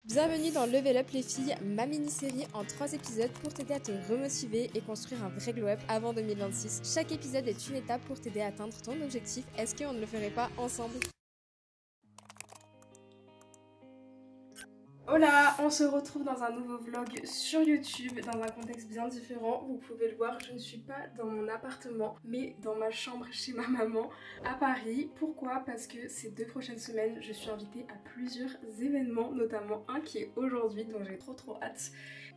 Bienvenue dans Level Up les filles, ma mini-série en 3 épisodes pour t'aider à te remotiver et construire un vrai glow-up avant 2026. Chaque épisode est une étape pour t'aider à atteindre ton objectif. Est-ce qu'on ne le ferait pas ensemble ? Hola, on se retrouve dans un nouveau vlog sur YouTube, dans un contexte bien différent. Vous pouvez le voir, je ne suis pas dans mon appartement, mais dans ma chambre chez ma maman à Paris. Pourquoi ? Parce que ces 2 prochaines semaines, je suis invitée à plusieurs événements, notamment un qui est aujourd'hui, donc j'ai trop hâte.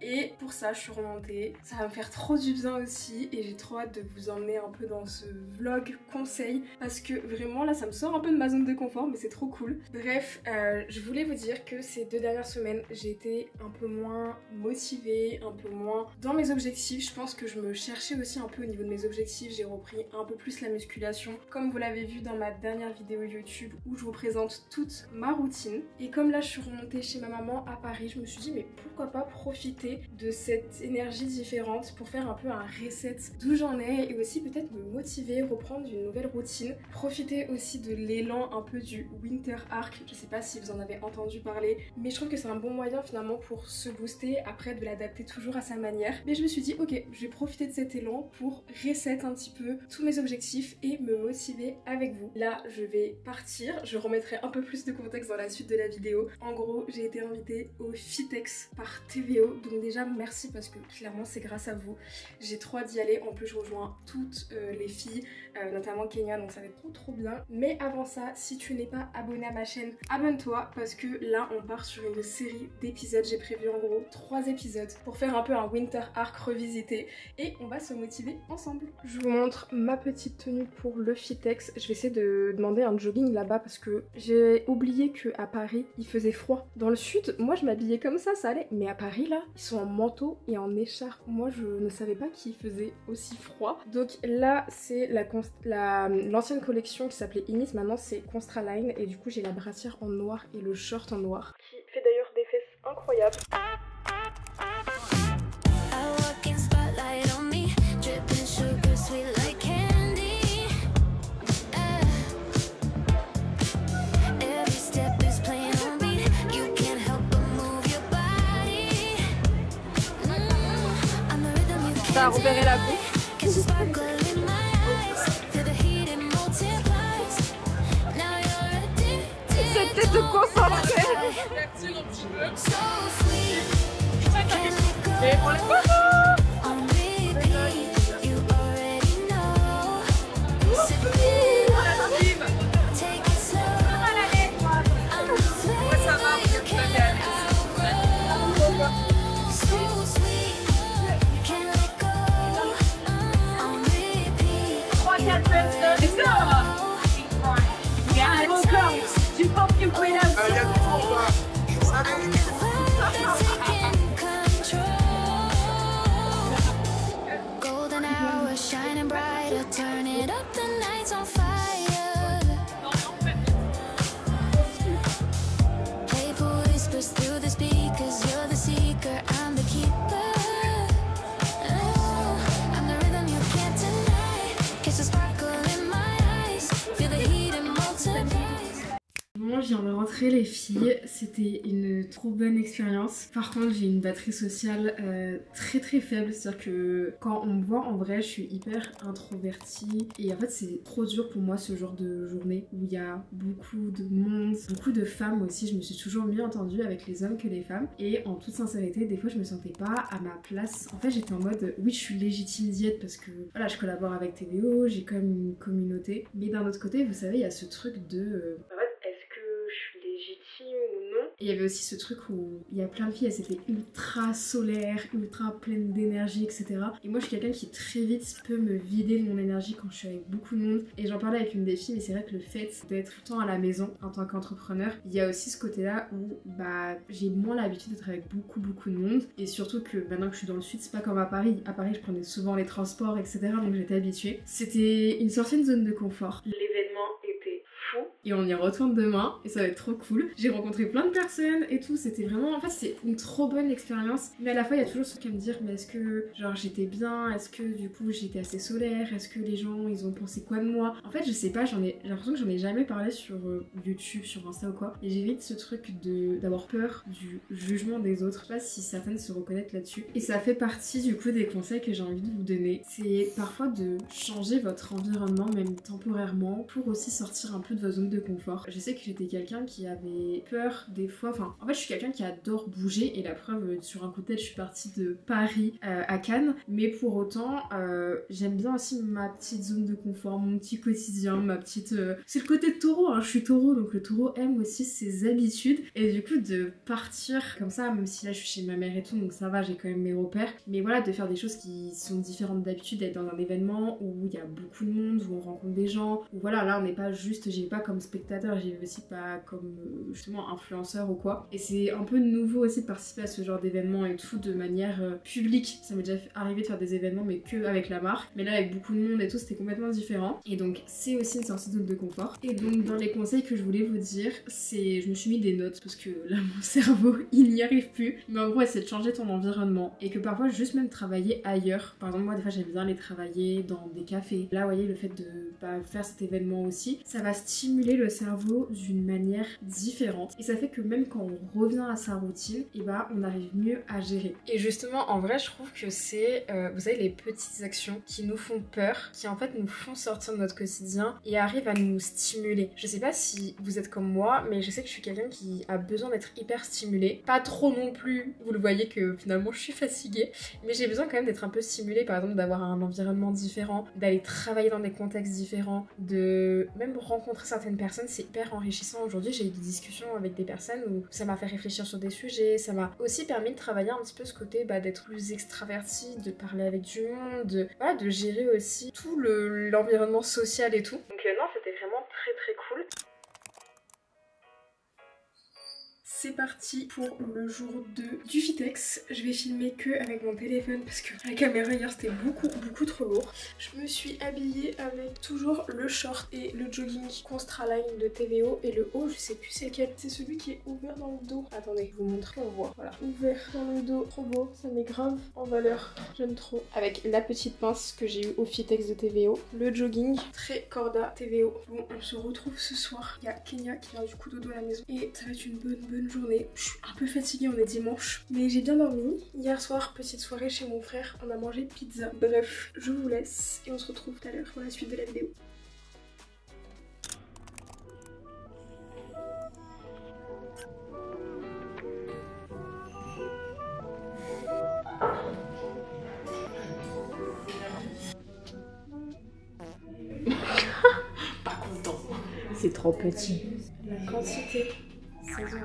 Et pour ça, je suis remontée. Ça va me faire trop du bien aussi et j'ai trop hâte de vous emmener un peu dans ce vlog conseil parce que vraiment là, ça me sort un peu de ma zone de confort, mais c'est trop cool. Bref, je voulais vous dire que ces 2 dernières semaines, j'ai été un peu moins motivée, un peu moins dans mes objectifs. Je pense que je me cherchais aussi un peu au niveau de mes objectifs. J'ai repris un peu plus la musculation, comme vous l'avez vu dans ma dernière vidéo YouTube où je vous présente toute ma routine. Et comme là, je suis remontée chez ma maman à Paris, je me suis dit mais pourquoi pas profiter de cette énergie différente pour faire un peu un reset d'où j'en ai et aussi peut-être me motiver, reprendre une nouvelle routine, profiter aussi de l'élan un peu du Winter Arc. Je sais pas si vous en avez entendu parler, mais je trouve que c'est un bon moyen finalement pour se booster, après de l'adapter toujours à sa manière. Mais je me suis dit ok, je vais profiter de cet élan pour reset un petit peu tous mes objectifs et me motiver avec vous. Là je vais partir, je remettrai un peu plus de contexte dans la suite de la vidéo. En gros, j'ai été invitée au Fitex par TVO, donc déjà merci parce que clairement c'est grâce à vous, j'ai trop hâte d'y aller. En plus je rejoins toutes les filles, notamment Kenya, donc ça va être trop bien. Mais avant ça, si tu n'es pas abonné à ma chaîne, abonne-toi parce que là on part sur une série d'épisodes. J'ai prévu en gros 3 épisodes pour faire un peu un Winter Arc revisité et on va se motiver ensemble. Je vous montre ma petite tenue pour le Fitex. Je vais essayer de demander un jogging là-bas parce que j'ai oublié qu'à Paris il faisait froid. Dans le sud, moi je m'habillais comme ça allait, mais à Paris là, ils sont en manteau et en écharpe. Moi je ne savais pas qu'il faisait aussi froid. Donc là c'est l'ancienne collection qui s'appelait Inis, maintenant c'est Constraline et du coup j'ai la brassière en noir et le short en noir qui fait d'ailleurs des fesses incroyables. T'as repéré la boucle. C'était de concentrer. Et on les voit. Je viens de rentrer les filles, c'était une trop bonne expérience. Par contre j'ai une batterie sociale très faible, c'est-à-dire que quand on me voit en vrai je suis hyper introvertie et en fait c'est trop dur pour moi ce genre de journée où il y a beaucoup de monde, beaucoup de femmes aussi. Je me suis toujours mieux entendue avec les hommes que les femmes et en toute sincérité des fois je me sentais pas à ma place. En fait j'étais en mode oui je suis légitime d'y être parce que voilà je collabore avec TVO, j'ai quand même une communauté, mais d'un autre côté vous savez il y a ce truc de ou non. Et il y avait aussi ce truc où il y a plein de filles, elles étaient ultra solaires, ultra pleines d'énergie, etc. Et moi je suis quelqu'un qui très vite peut me vider de mon énergie quand je suis avec beaucoup de monde. Et j'en parlais avec une des filles, mais c'est vrai que le fait d'être tout le temps à la maison en tant qu'entrepreneur, il y a aussi ce côté là où bah j'ai moins l'habitude d'être avec beaucoup de monde. Et surtout que maintenant que je suis dans le sud, c'est pas comme à Paris. À Paris je prenais souvent les transports, etc. Donc j'étais habituée. C'était une certaine zone de confort. L'événement était fou. et on y retourne demain et ça va être trop cool. J'ai rencontré plein de personnes et tout, c'était vraiment, en fait c'est une trop bonne expérience, mais à la fois il y a toujours ce truc à me dire, mais est-ce que genre j'étais bien, est-ce que du coup j'étais assez solaire, est-ce que les gens ils ont pensé quoi de moi. En fait je sais pas, j'ai l'impression que j'en ai jamais parlé sur YouTube, sur Insta ou quoi, et j'évite ce truc d'avoir peur du jugement des autres. Je sais pas si certaines se reconnaissent là-dessus, et ça fait partie du coup des conseils que j'ai envie de vous donner. C'est parfois de changer votre environnement même temporairement pour aussi sortir un peu de votre zone de confort. Je sais que j'étais quelqu'un qui avait peur des fois, enfin en fait je suis quelqu'un qui adore bouger, et la preuve sur un coup de tête je suis partie de Paris à Cannes, mais pour autant j'aime bien aussi ma petite zone de confort, mon petit quotidien, ma petite... C'est le côté taureau, hein. Je suis taureau, donc le taureau aime aussi ses habitudes, et du coup de partir comme ça, même si là je suis chez ma mère et tout, donc ça va, j'ai quand même mes repères, mais voilà, de faire des choses qui sont différentes d'habitude, d'être dans un événement où il y a beaucoup de monde, où on rencontre des gens, où voilà, là on n'est pas juste, j'y vais pas comme spectateur, j'y vais aussi pas comme justement influenceur ou quoi, et c'est un peu nouveau aussi de participer à ce genre d'événement et tout de manière publique. Ça m'est déjà arrivé de faire des événements mais que avec la marque, mais là avec beaucoup de monde et tout c'était complètement différent, et donc c'est aussi une sortie de zone de confort. Et donc dans les conseils que je voulais vous dire, c'est, je me suis mis des notes parce que là mon cerveau il n'y arrive plus, mais en gros c'est de changer ton environnement, et que parfois juste même travailler ailleurs. Par exemple moi des fois j'aime bien aller travailler dans des cafés, là vous voyez le fait de faire cet événement aussi, ça va stimuler le cerveau d'une manière différente, et ça fait que même quand on revient à sa routine, et bah on arrive mieux à gérer. Et justement en vrai je trouve que c'est vous savez les petites actions qui nous font peur, qui en fait nous font sortir de notre quotidien et arrivent à nous stimuler. Je sais pas si vous êtes comme moi, mais je sais que je suis quelqu'un qui a besoin d'être hyper stimulé, pas trop non plus, vous le voyez que finalement je suis fatiguée, mais j'ai besoin quand même d'être un peu stimulée, par exemple d'avoir un environnement différent, d'aller travailler dans des contextes différents, de même rencontrer certaines personnes, c'est hyper enrichissant. Aujourd'hui j'ai eu des discussions avec des personnes où ça m'a fait réfléchir sur des sujets, ça m'a aussi permis de travailler un petit peu ce côté d'être plus extraverti, de parler avec du monde, voilà, de gérer aussi tout l'environnement social et tout. Donc non, c'était vraiment très très cool. C'est parti pour le jour 2 du Vitex. Je vais filmer que avec mon téléphone parce que la caméra hier c'était beaucoup trop lourd. Je me suis habillée avec toujours le short et le jogging Constraline de TVO, et le haut je sais plus c'est lequel, c'est celui qui est ouvert dans le dos. Attendez, je vous montre, on voit. Voilà, ouvert dans le dos, trop beau, ça met grave en valeur, j'aime trop. Avec la petite pince que j'ai eu au Vitex de TVO, le jogging très corda TVO. Bon, on se retrouve ce soir. Il y a Kenya qui vient du coup dodo à la maison et ça va être une bonne journée. Je suis un peu fatiguée, on est dimanche, mais j'ai bien dormi. Hier soir, petite soirée chez mon frère, on a mangé pizza. Bref, je vous laisse et on se retrouve tout à l'heure pour la suite de la vidéo. Pas content. C'est trop petit. La quantité, 16 €.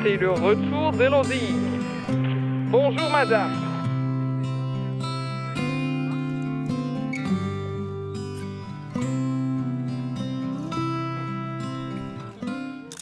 C'est le retour d'Elodie. Bonjour madame.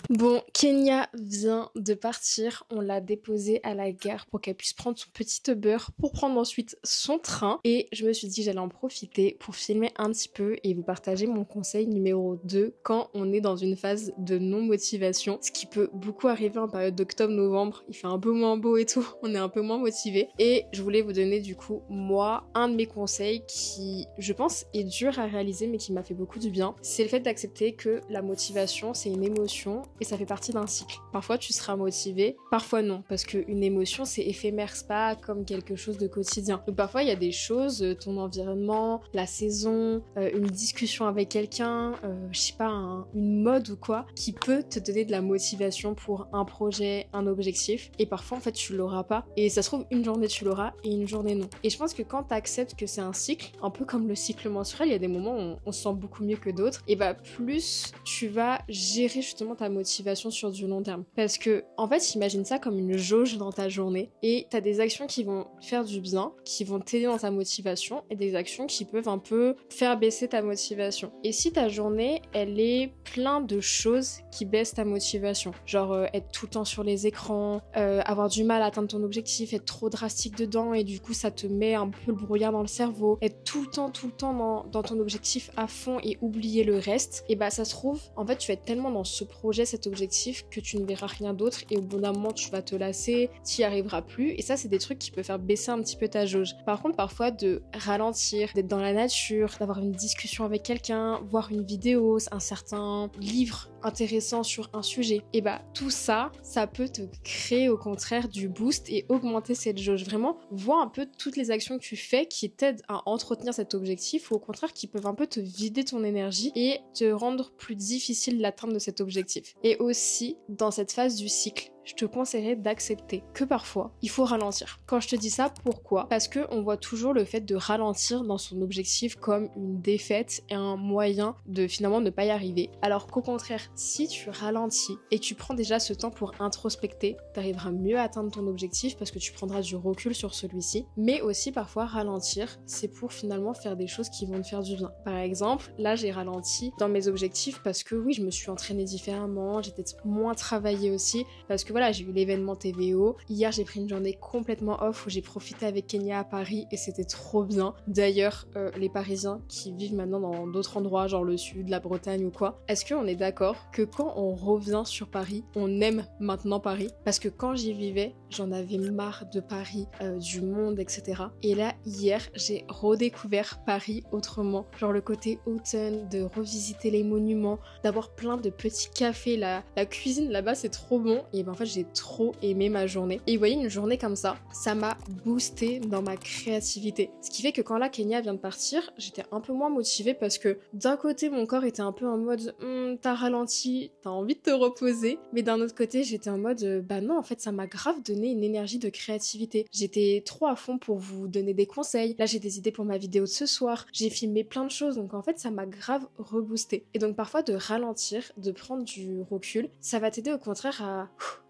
Bon, Kenya vient de partir, on l'a déposée à la gare pour qu'elle puisse prendre son petit Uber pour prendre ensuite son train, et je me suis dit que j'allais en profiter pour filmer un petit peu et vous partager mon conseil numéro 2 quand on est dans une phase de non-motivation, ce qui peut beaucoup arriver en période d'octobre-novembre, il fait un peu moins beau et tout, on est un peu moins motivé, et je voulais vous donner du coup moi un de mes conseils qui je pense est dur à réaliser mais qui m'a fait beaucoup du bien, c'est le fait d'accepter que la motivation c'est une émotion et ça fait partie d'un cycle. Parfois tu seras motivé, parfois non, parce qu'une émotion c'est éphémère, c'est pas comme quelque chose de quotidien. Donc parfois il y a des choses, ton environnement, la saison, une discussion avec quelqu'un, je sais pas, une mode ou quoi, qui peut te donner de la motivation pour un projet, un objectif, et parfois en fait tu l'auras pas, et ça se trouve une journée tu l'auras et une journée non. Et je pense que quand t'acceptes que c'est un cycle, un peu comme le cycle menstruel, il y a des moments où on se sent beaucoup mieux que d'autres, et bah plus tu vas gérer justement ta motivation motivation sur du long terme. Parce que, en fait, imagine ça comme une jauge dans ta journée et t'as des actions qui vont faire du bien, qui vont t'aider dans ta motivation et des actions qui peuvent un peu faire baisser ta motivation. Et si ta journée, elle est plein de choses qui baissent ta motivation, genre être tout le temps sur les écrans, avoir du mal à atteindre ton objectif, être trop drastique dedans et du coup ça te met un peu le brouillard dans le cerveau, être tout le temps dans ton objectif à fond et oublier le reste, et bah ça se trouve, en fait tu vas être tellement dans ce projet, cet objectif, que tu ne verras rien d'autre et au bout d'un moment tu vas te lasser, t'y arriveras plus, et ça c'est des trucs qui peuvent faire baisser un petit peu ta jauge. Par contre parfois de ralentir, d'être dans la nature, d'avoir une discussion avec quelqu'un, voir une vidéo, un certain livre intéressant sur un sujet, et bah tout ça, ça peut te créer au contraire du boost et augmenter cette jauge. Vraiment, vois un peu toutes les actions que tu fais qui t'aident à entretenir cet objectif ou au contraire qui peuvent un peu te vider ton énergie et te rendre plus difficile l'atteinte de cet objectif. Et aussi, dans cette phase du cycle, je te conseillerais d'accepter que parfois, il faut ralentir. Quand je te dis ça, pourquoi ? Parce qu'on voit toujours le fait de ralentir dans son objectif comme une défaite et un moyen de finalement ne pas y arriver. Alors qu'au contraire, si tu ralentis et tu prends déjà ce temps pour introspecter, tu arriveras mieux à atteindre ton objectif parce que tu prendras du recul sur celui-ci. Mais aussi parfois, ralentir, c'est pour finalement faire des choses qui vont te faire du bien. Par exemple, là j'ai ralenti dans mes objectifs parce que oui, je me suis entraînée différemment, j'ai peut-être moins travaillé aussi, parce que voilà, j'ai eu l'événement TVO. Hier, j'ai pris une journée complètement off où j'ai profité avec Kenya à Paris et c'était trop bien. D'ailleurs, les Parisiens qui vivent maintenant dans d'autres endroits, genre le sud, la Bretagne ou quoi, est-ce qu'on est d'accord que quand on revient sur Paris, on aime maintenant Paris ? Parce que quand j'y vivais, j'en avais marre de Paris, du monde, etc. Et là, hier, j'ai redécouvert Paris autrement. Genre le côté automne, de revisiter les monuments, d'avoir plein de petits cafés. La cuisine là-bas, c'est trop bon. Et ben en fait, j'ai trop aimé ma journée. Et vous voyez, une journée comme ça m'a boosté dans ma créativité. Ce qui fait que quand la Kenya vient de partir, j'étais un peu moins motivée parce que d'un côté, mon corps était un peu en mode t'as ralenti, t'as envie de te reposer. Mais d'un autre côté, j'étais en mode bah non, en fait, ça m'a grave donné une énergie de créativité. J'étais trop à fond pour vous donner des conseils. Là, j'ai des idées pour ma vidéo de ce soir. J'ai filmé plein de choses. Donc en fait, ça m'a grave reboosté. Et donc parfois, de ralentir, de prendre du recul, ça va t'aider au contraire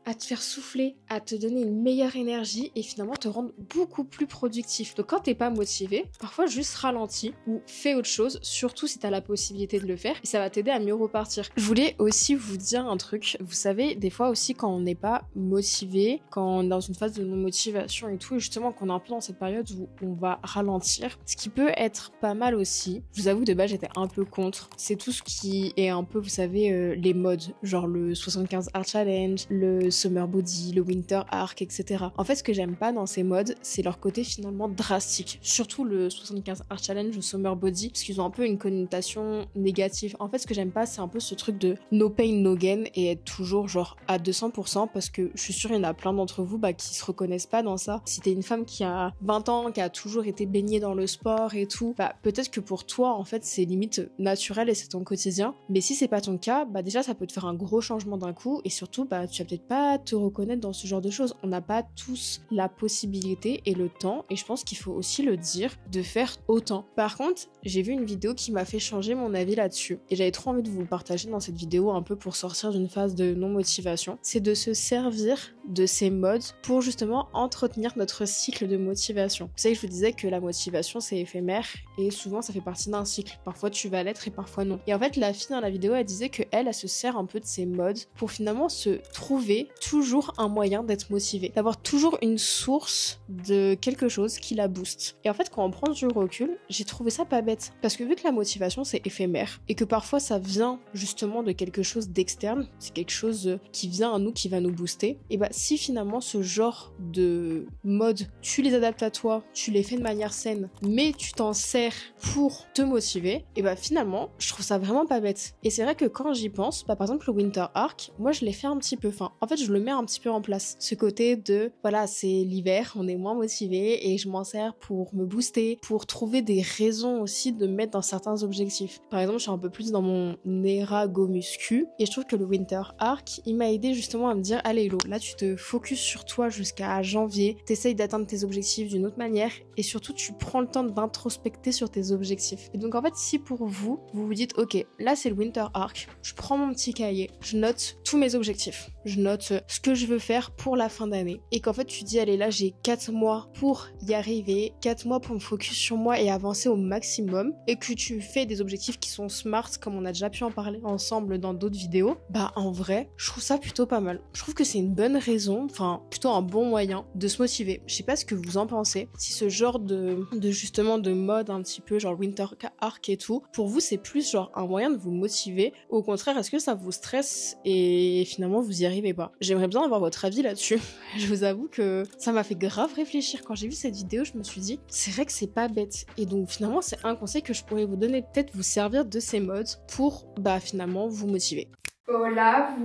à te faire souffler, à te donner une meilleure énergie et finalement te rendre beaucoup plus productif. Donc quand t'es pas motivé, parfois juste ralentis ou fais autre chose, surtout si t'as la possibilité de le faire, et ça va t'aider à mieux repartir. Je voulais aussi vous dire un truc, vous savez, des fois aussi quand on n'est pas motivé, quand on est dans une phase de non-motivation et tout, et justement qu'on est un peu dans cette période où on va ralentir, ce qui peut être pas mal aussi, je vous avoue de base j'étais un peu contre, c'est tout ce qui est un peu, vous savez, les modes, genre le 75 Hard Challenge, le Summer Body, le Winter Arc, etc. En fait, ce que j'aime pas dans ces modes, c'est leur côté finalement drastique. Surtout le 75 Hard Challenge ou Summer Body, parce qu'ils ont un peu une connotation négative. En fait, ce que j'aime pas, c'est un peu ce truc de no pain, no gain et être toujours genre à 200%, parce que je suis sûre, il y en a plein d'entre vous qui se reconnaissent pas dans ça. Si t'es une femme qui a 20 ans, qui a toujours été baignée dans le sport et tout, peut-être que pour toi, en fait, c'est limite naturel et c'est ton quotidien. Mais si c'est pas ton cas, déjà, ça peut te faire un gros changement d'un coup et surtout, tu vas peut-être pas te reconnaître dans ce genre de choses. On n'a pas tous la possibilité et le temps, et je pense qu'il faut aussi le dire, de faire autant. Par contre, j'ai vu une vidéo qui m'a fait changer mon avis là-dessus et j'avais trop envie de vous le partager dans cette vidéo un peu pour sortir d'une phase de non-motivation. C'est de se servir de ces modes pour justement entretenir notre cycle de motivation. Vous savez, je vous disais que la motivation c'est éphémère et souvent ça fait partie d'un cycle. Parfois tu vas l'être et parfois non. Et en fait, la fille dans la vidéo, elle disait que elle se sert un peu de ces modes pour finalement se trouver toujours un moyen d'être motivée, d'avoir toujours une source de quelque chose qui la booste. Et en fait, quand on prend du recul, j'ai trouvé ça pas bête, parce que vu que la motivation c'est éphémère et que parfois ça vient justement de quelque chose d'externe, c'est quelque chose qui vient à nous, qui va nous booster, et si finalement ce genre de mode, tu les adaptes à toi, tu les fais de manière saine, mais tu t'en sers pour te motiver, et finalement je trouve ça vraiment pas bête. Et c'est vrai que quand j'y pense, par exemple le Winter Arc, moi je l'ai fait un petit peu, en fait je le mets un petit peu en place. Ce côté de, voilà, c'est l'hiver, on est moins motivé et je m'en sers pour me booster, pour trouver des raisons aussi de me mettre dans certains objectifs. Par exemple, je suis un peu plus dans mon Erago muscu et je trouve que le Winter Arc, il m'a aidé justement à me dire, allez Hello, là tu te focuses sur toi jusqu'à janvier, t'essayes d'atteindre tes objectifs d'une autre manière et surtout tu prends le temps d'introspecter sur tes objectifs. Et donc en fait, si pour vous, vous vous dites, ok, là c'est le Winter Arc, je prends mon petit cahier, je note tous mes objectifs, je note ce que je veux faire pour la fin d'année et qu'en fait tu dis, allez là j'ai 4 mois pour y arriver, 4 mois pour me focus sur moi et avancer au maximum et que tu fais des objectifs qui sont smart comme on a déjà pu en parler ensemble dans d'autres vidéos, bah en vrai, je trouve ça plutôt pas mal. Je trouve que c'est une bonne raison, enfin plutôt un bon moyen de se motiver. Je sais pas ce que vous en pensez, si ce genre de justement de mode un petit peu genre Winter Arc et tout, pour vous c'est plus genre un moyen de vous motiver, ou au contraire est-ce que ça vous stresse et finalement vous y arrivez pas? J'aimerais bien avoir votre avis là-dessus. Je vous avoue que ça m'a fait grave réfléchir quand j'ai vu cette vidéo, je me suis dit c'est vrai que c'est pas bête et donc finalement c'est un conseil que je pourrais vous donner, peut-être vous servir de ces modes pour finalement vous motiver. Hola,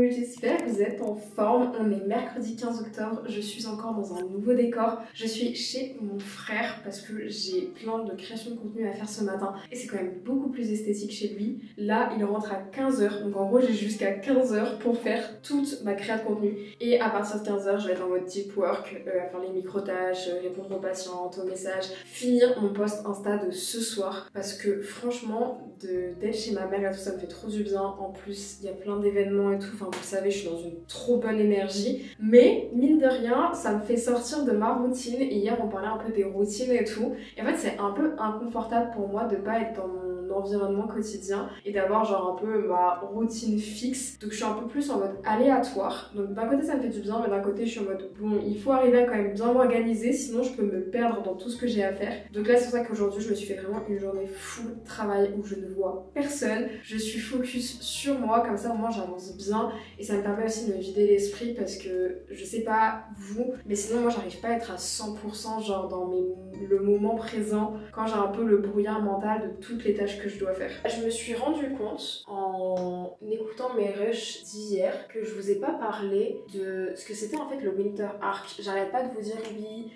j'espère que vous êtes en forme. On est mercredi 15 octobre, je suis encore dans un nouveau décor. Je suis chez mon frère parce que j'ai plein de création de contenu à faire ce matin et c'est quand même beaucoup plus esthétique chez lui. Là, il rentre à 15h, donc en gros j'ai jusqu'à 15h pour faire toute ma création de contenu. Et à partir de 15h, je vais être en mode deep work, à faire les micro-tâches, répondre aux patientes, aux messages, finir mon post Insta de ce soir parce que franchement, d'être chez ma mère et tout ça me fait trop du bien. En plus, il y a plein d'événements et tout, enfin vous le savez, je suis dans une trop bonne énergie, mais mine de rien ça me fait sortir de ma routine. Et hier on parlait un peu des routines et tout, et en fait c'est un peu inconfortable pour moi de pas être dans mon environnement quotidien et d'avoir genre un peu ma routine fixe, donc je suis un peu plus en mode aléatoire. Donc d'un côté ça me fait du bien, mais d'un côté je suis en mode bon, il faut arriver à quand même bien m'organiser, sinon je peux me perdre dans tout ce que j'ai à faire. Donc là c'est pour ça qu'aujourd'hui je me suis fait vraiment une journée full travail où je ne vois personne, je suis focus sur moi, comme ça au moins j'avance bien et ça me permet aussi de me vider l'esprit parce que je sais pas vous, mais sinon moi j'arrive pas à être à 100% genre dans le moment présent quand j'ai un peu le brouillard mental de toutes les tâches que je dois faire. Je me suis rendu compte en écoutant mes rushs d'hier que je vous ai pas parlé de ce que c'était en fait le Winter Arc. J'arrête pas de vous dire oui,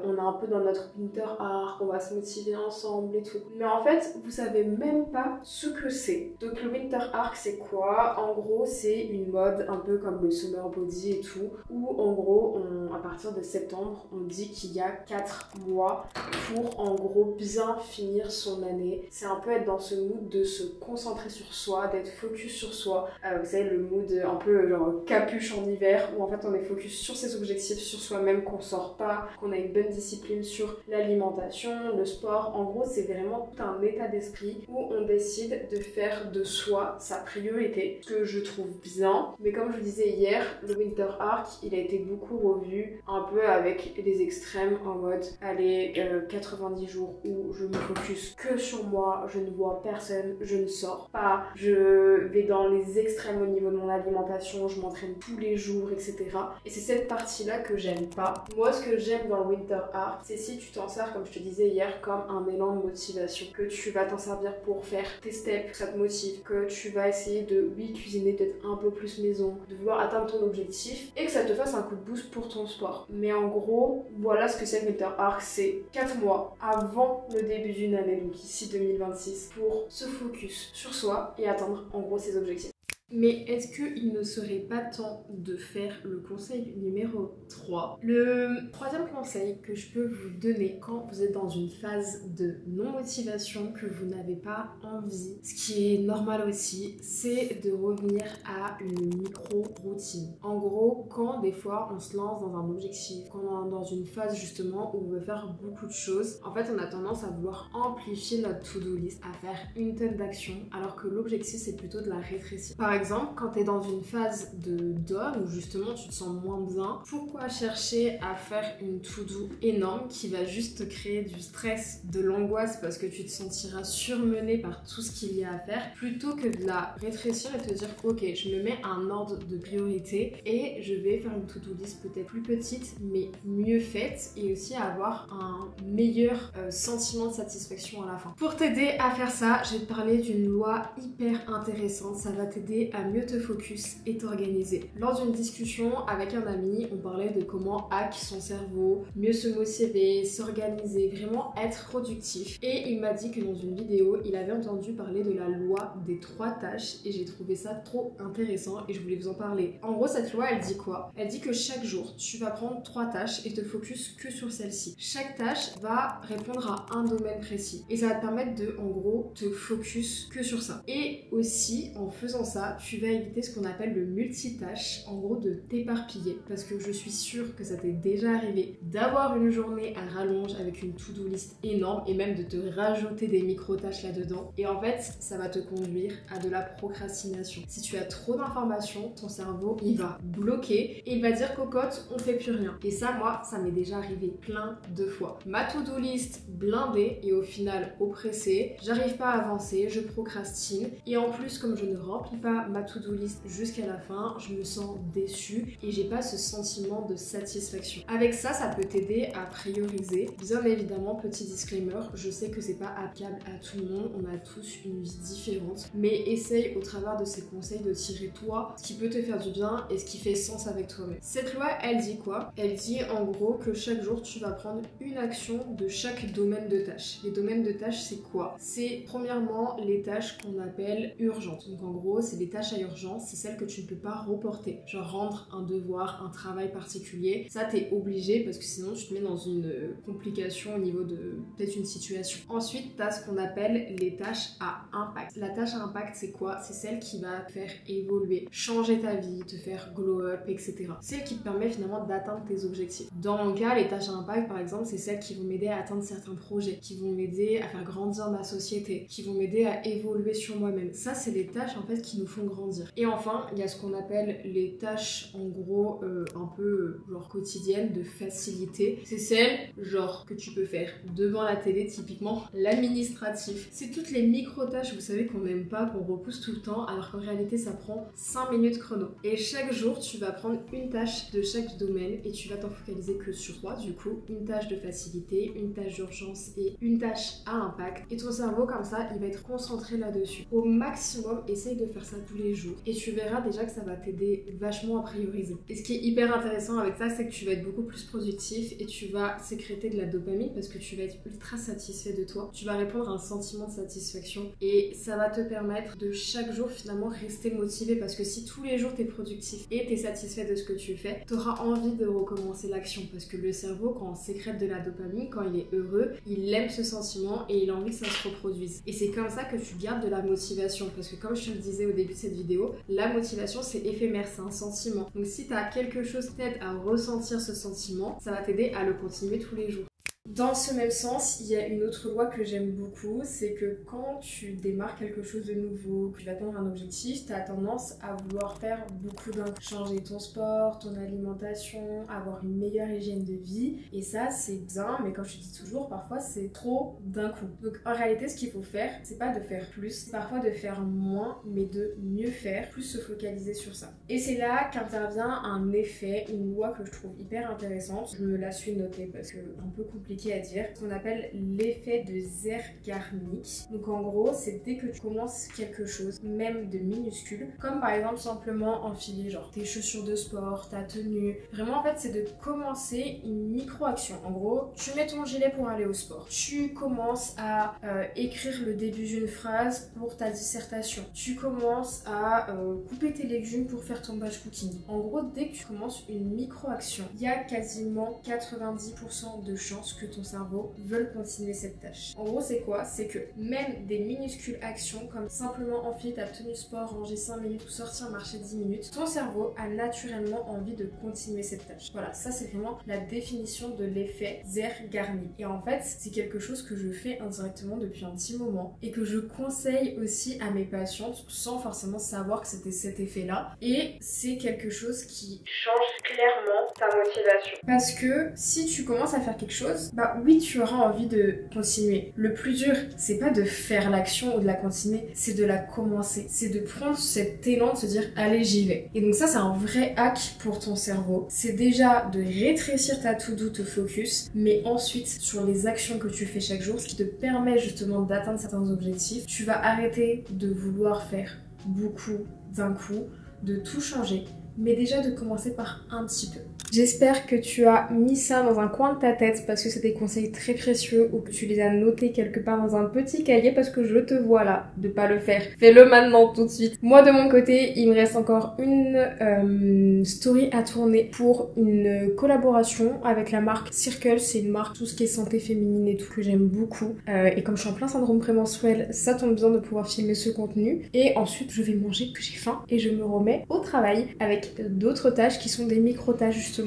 on est un peu dans notre Winter Arc, on va se motiver ensemble et tout. Mais en fait, vous savez même pas ce que c'est. Donc le Winter Arc c'est quoi? En gros, c'est une mode un peu comme le Summer Body et tout, où en gros, à partir de septembre, on dit qu'il y a 4 mois pour en gros bien finir son année. C'est un peu être dans ce mood de se concentrer sur soi, d'être focus sur soi. Vous savez, le mood un peu genre capuche en hiver, où en fait on est focus sur ses objectifs, sur soi-même, qu'on sort pas, qu'on a une bonne discipline sur l'alimentation, le sport. En gros, c'est vraiment tout un état d'esprit où on décide de faire de soi sa priorité, ce que je trouve bien. Mais comme je vous disais hier, le Winter Arc, il a été beaucoup revu, un peu avec les extrêmes en mode allez, 90 jours où je me focus que sur moi, je ne vois personne, je ne sors pas, je vais dans les extrêmes au niveau de mon alimentation, je m'entraîne tous les jours, etc. Et c'est cette partie-là que j'aime pas. Moi, ce que j'aime dans le Winter Arc, c'est si tu t'en sers, comme je te disais hier, comme un élan de motivation, que tu vas t'en servir pour faire tes steps, que ça te motive, que tu vas essayer de, oui, cuisiner peut-être un peu plus maison, de vouloir atteindre ton objectif, et que ça te fasse un coup de boost pour ton sport. Mais en gros, voilà ce que c'est le Winter Arc, c'est 4 mois avant le début d'une année, donc ici 2026, pour se focus sur soi et atteindre en gros ses objectifs. Mais est-ce qu'il ne serait pas temps de faire le conseil numéro 3? Le troisième conseil que je peux vous donner quand vous êtes dans une phase de non-motivation, que vous n'avez pas envie, ce qui est normal aussi, c'est de revenir à une micro-routine. En gros, quand des fois on se lance dans un objectif, quand on est dans une phase justement où on veut faire beaucoup de choses, en fait on a tendance à vouloir amplifier notre to-do list, à faire une tonne d'actions, alors que l'objectif c'est plutôt de la rétrécir. Par exemple, quand tu es dans une phase de down où justement tu te sens moins bien, pourquoi chercher à faire une to-do énorme qui va juste te créer du stress, de l'angoisse parce que tu te sentiras surmené par tout ce qu'il y a à faire, plutôt que de la rétrécir et te dire ok, je me mets un ordre de priorité et je vais faire une to-do list peut-être plus petite mais mieux faite, et aussi avoir un meilleur sentiment de satisfaction à la fin. Pour t'aider à faire ça, je vais te parler d'une loi hyper intéressante. Ça va t'aider à mieux te focus et t'organiser. Lors d'une discussion avec un ami, on parlait de comment hack son cerveau, mieux se motiver, s'organiser, vraiment être productif. Et il m'a dit que dans une vidéo, il avait entendu parler de la loi des 3 tâches et j'ai trouvé ça trop intéressant et je voulais vous en parler. En gros, cette loi, elle dit quoi? Elle dit que chaque jour, tu vas prendre 3 tâches et te focus que sur celle-ci. Chaque tâche va répondre à un domaine précis et ça va te permettre de, en gros, te focus que sur ça. Et aussi, en faisant ça, tu vas éviter ce qu'on appelle le multitâche, en gros de t'éparpiller, parce que je suis sûre que ça t'est déjà arrivé d'avoir une journée à rallonge avec une to-do list énorme et même de te rajouter des micro-tâches là-dedans. Et en fait, ça va te conduire à de la procrastination. Si tu as trop d'informations, ton cerveau, il va bloquer et il va dire cocotte, on fait plus rien. Et ça, moi, ça m'est déjà arrivé plein de fois. Ma to-do list blindée et au final oppressée, j'arrive pas à avancer, je procrastine et en plus, comme je ne remplis pas ma to-do list jusqu'à la fin, je me sens déçue et j'ai pas ce sentiment de satisfaction. Avec ça, ça peut t'aider à prioriser. Bien évidemment, petit disclaimer, je sais que c'est pas applicable à tout le monde, on a tous une vie différente, mais essaye au travers de ces conseils de tirer toi ce qui peut te faire du bien et ce qui fait sens avec toi-même. Cette loi, elle dit quoi? Elle dit en gros que chaque jour tu vas prendre une action de chaque domaine de tâche. Les domaines de tâches, c'est quoi? C'est premièrement les tâches qu'on appelle urgentes. Donc en gros, c'est les tâches à urgence, c'est celles que tu ne peux pas reporter. Genre rendre un devoir, un travail particulier. Ça, t'es obligé parce que sinon tu te mets dans une complication au niveau de peut-être une situation. Ensuite, t'as ce qu'on appelle les tâches à impact. La tâche à impact, c'est quoi? C'est celle qui va te faire évoluer, changer ta vie, te faire glow up, etc. Celle qui te permet finalement d'atteindre tes objectifs. Dans mon cas, les tâches à impact, par exemple, c'est celles qui vont m'aider à atteindre certains projets, qui vont m'aider à faire grandir ma société, qui vont m'aider à évoluer sur moi-même. Ça, c'est les tâches en fait qui nous font grandir. Et enfin, il y a ce qu'on appelle les tâches en gros un peu genre quotidiennes de facilité. C'est celles genre que tu peux faire devant la télé, typiquement l'administratif. C'est toutes les micro-tâches, vous savez, qu'on n'aime pas, qu'on repousse tout le temps, alors qu'en réalité ça prend 5 minutes chrono. Et chaque jour, tu vas prendre une tâche de chaque domaine et tu vas t'en focaliser que sur toi, du coup, une tâche de facilité, une tâche d'urgence et une tâche à impact. Et ton cerveau, comme ça, il va être concentré là-dessus. Au maximum, essaye de faire ça tous les jours et tu verras déjà que ça va t'aider vachement à prioriser. Et ce qui est hyper intéressant avec ça, c'est que tu vas être beaucoup plus productif et tu vas sécréter de la dopamine parce que tu vas être ultra satisfait de toi. Tu vas répondre à un sentiment de satisfaction et ça va te permettre de chaque jour finalement rester motivé parce que si tous les jours t'es productif et t'es satisfait de ce que tu fais, t'auras envie de recommencer l'action parce que le cerveau, quand on sécrète de la dopamine, quand il est heureux, il aime ce sentiment et il a envie que ça se reproduise. Et c'est comme ça que tu gardes de la motivation parce que comme je te le disais au début de cette vidéo, la motivation c'est éphémère, c'est un sentiment. Donc si t'as quelque chose peut-être à ressentir ce sentiment, ça va t'aider à le continuer tous les jours. Dans ce même sens, il y a une autre loi que j'aime beaucoup, c'est que quand tu démarres quelque chose de nouveau, que tu vas atteindre un objectif, tu as tendance à vouloir faire beaucoup d'un coup. Changer ton sport, ton alimentation, avoir une meilleure hygiène de vie. Et ça, c'est bien, mais comme je te dis toujours, parfois c'est trop d'un coup. Donc en réalité, ce qu'il faut faire, c'est pas de faire plus, c'est parfois de faire moins, mais de mieux faire, plus se focaliser sur ça. Et c'est là qu'intervient un effet, une loi que je trouve hyper intéressante. Je me la suis notée parce que un peu compliquée à dire, ce qu'on appelle l'effet de Zeigarnik. Donc en gros, c'est dès que tu commences quelque chose, même de minuscule, comme par exemple simplement enfiler genre tes chaussures de sport, ta tenue. Vraiment en fait, c'est de commencer une micro-action. En gros, tu mets ton gilet pour aller au sport. Tu commences à écrire le début d'une phrase pour ta dissertation. Tu commences à couper tes légumes pour faire ton batch cooking. En gros, dès que tu commences une micro-action, il y a quasiment 90% de chances que ton cerveau veuille continuer cette tâche. En gros, c'est quoi? C'est que même des minuscules actions comme simplement enfiler ta tenue sport, ranger 5 minutes ou sortir marcher 10 minutes, ton cerveau a naturellement envie de continuer cette tâche. Voilà, ça c'est vraiment la définition de l'effet Zeigarnik. Et en fait, c'est quelque chose que je fais indirectement depuis un petit moment et que je conseille aussi à mes patientes sans forcément savoir que c'était cet effet-là. Et c'est quelque chose qui change clairement ta motivation. Parce que si tu commences à faire quelque chose, bah oui, tu auras envie de continuer. Le plus dur, c'est pas de faire l'action ou de la continuer, c'est de la commencer. C'est de prendre cet élan de se dire allez, j'y vais. Et donc ça, c'est un vrai hack pour ton cerveau. C'est déjà de rétrécir ta to-do, te focus, mais ensuite sur les actions que tu fais chaque jour, ce qui te permet justement d'atteindre certains objectifs. Tu vas arrêter de vouloir faire beaucoup d'un coup, de tout changer, mais déjà de commencer par un petit peu. J'espère que tu as mis ça dans un coin de ta tête parce que c'est des conseils très précieux ou que tu les as notés quelque part dans un petit cahier parce que je te vois là de pas le faire. Fais-le maintenant tout de suite. Moi de mon côté, il me reste encore une story à tourner pour une collaboration avec la marque Circle. C'est une marque tout ce qui est santé féminine et tout que j'aime beaucoup. Et comme je suis en plein syndrome prémenstruel, ça tombe bien de pouvoir filmer ce contenu. Et ensuite, je vais manger que j'ai faim et je me remets au travail avec d'autres tâches qui sont des micro-tâches justement.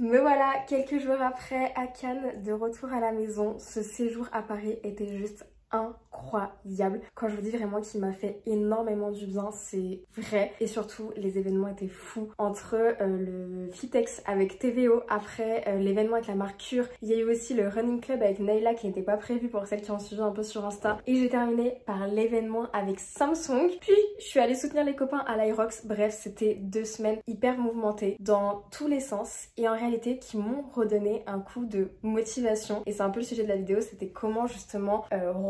Me voilà quelques jours après à Cannes, de retour à la maison. Ce séjour à Paris était juste incroyable. Quand je vous dis vraiment qu'il m'a fait énormément du bien, c'est vrai. Et surtout, les événements étaient fous. Entre le Fitex avec TVO, après l'événement avec la marque Cure, il y a eu aussi le Running Club avec Naila qui n'était pas prévu pour celles qui ont suivi un peu sur Insta. Et j'ai terminé par l'événement avec Samsung. Puis, je suis allée soutenir les copains à l'Irox. Bref, c'était 2 semaines hyper mouvementées dans tous les sens et en réalité qui m'ont redonné un coup de motivation. Et c'est un peu le sujet de la vidéo, c'était comment justement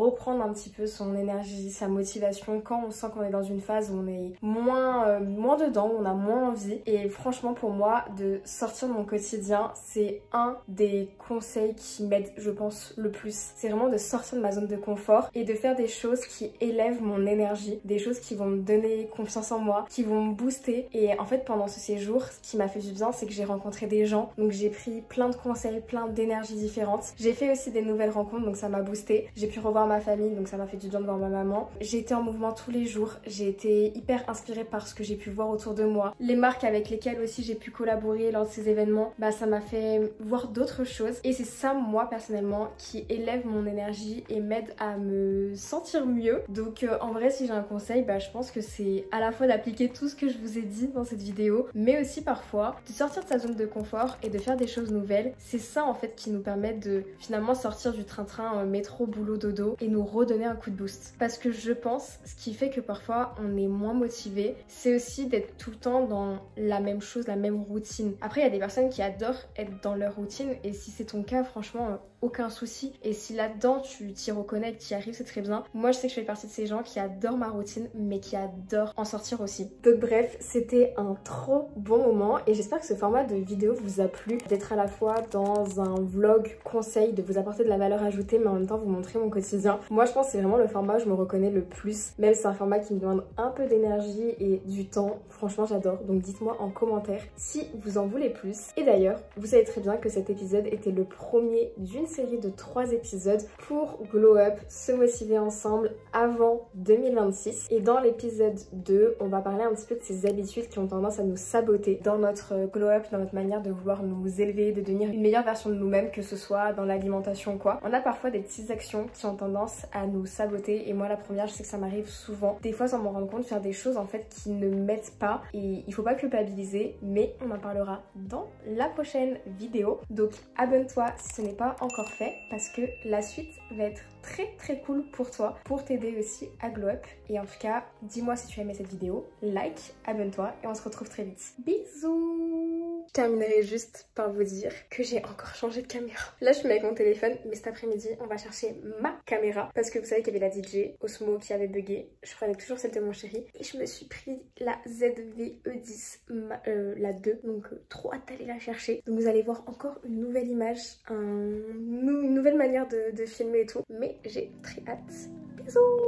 reprendre un petit peu son énergie, sa motivation quand on sent qu'on est dans une phase où on est moins dedans, où on a moins envie. Et franchement pour moi, de sortir de mon quotidien, c'est un des conseils qui m'aide je pense le plus. C'est vraiment de sortir de ma zone de confort et de faire des choses qui élèvent mon énergie, des choses qui vont me donner confiance en moi, qui vont me booster. Et en fait pendant ce séjour, ce qui m'a fait du bien, c'est que j'ai rencontré des gens, donc j'ai pris plein de conseils, plein d'énergies différentes. J'ai fait aussi des nouvelles rencontres, donc ça m'a boosté. J'ai pu revoir ma famille, donc ça m'a fait du bien de voir ma maman. J'ai été en mouvement tous les jours, j'ai été hyper inspirée par ce que j'ai pu voir autour de moi. Les marques avec lesquelles aussi j'ai pu collaborer lors de ces événements, bah ça m'a fait voir d'autres choses. Et c'est ça moi personnellement qui élève mon énergie et m'aide à me sentir mieux. Donc en vrai si j'ai un conseil, bah je pense que c'est à la fois d'appliquer tout ce que je vous ai dit dans cette vidéo, mais aussi parfois de sortir de sa zone de confort et de faire des choses nouvelles. C'est ça en fait qui nous permet de finalement sortir du train-train métro, boulot, dodo et nous redonner un coup de boost. Parce que je pense, ce qui fait que parfois on est moins motivé, c'est aussi d'être tout le temps dans la même chose, la même routine. Après il y a des personnes qui adorent être dans leur routine et si c'est ton cas franchement aucun souci. Et si là-dedans tu t'y reconnais, que tu y arrives, c'est très bien. Moi je sais que je fais partie de ces gens qui adorent ma routine mais qui adorent en sortir aussi. Donc bref, c'était un trop bon moment et j'espère que ce format de vidéo vous a plu, d'être à la fois dans un vlog conseil, de vous apporter de la valeur ajoutée mais en même temps vous montrer mon quotidien. Moi je pense que c'est vraiment le format où je me reconnais le plus, même si c'est un format qui me demande un peu d'énergie et du temps. Franchement j'adore, donc dites-moi en commentaire si vous en voulez plus. Et d'ailleurs, vous savez très bien que cet épisode était le premier d'une série de 3 épisodes pour Glow Up, se motiver ensemble avant 2026. Et dans l'épisode 2, on va parler un petit peu de ces habitudes qui ont tendance à nous saboter dans notre Glow Up, dans notre manière de vouloir nous élever, de devenir une meilleure version de nous-mêmes, que ce soit dans l'alimentation ou quoi. On a parfois des petites actions qui ont tendance à nous saboter et moi la première, je sais que ça m'arrive souvent, des fois sans m'en rendre compte, faire des choses en fait qui ne m'aident pas et il faut pas culpabiliser, mais on en parlera dans la prochaine vidéo. Donc abonne-toi si ce n'est pas encore fait parce que la suite va être très cool pour toi, pour t'aider aussi à glow up. Et en tout cas, dis-moi si tu as aimé cette vidéo, like, abonne-toi et on se retrouve très vite. Bisous! Je terminerai juste par vous dire que j'ai encore changé de caméra. Là je suis avec mon téléphone, mais cet après-midi on va chercher ma caméra parce que vous savez qu'il y avait la DJ Osmo qui avait bugué. Je prenais toujours celle de mon chéri et je me suis pris la ZV-E10, la 2, donc trop hâte d'aller la chercher. Donc vous allez voir encore une nouvelle image, une nouvelle manière de filmer et tout, mais j'ai très hâte. Bisous!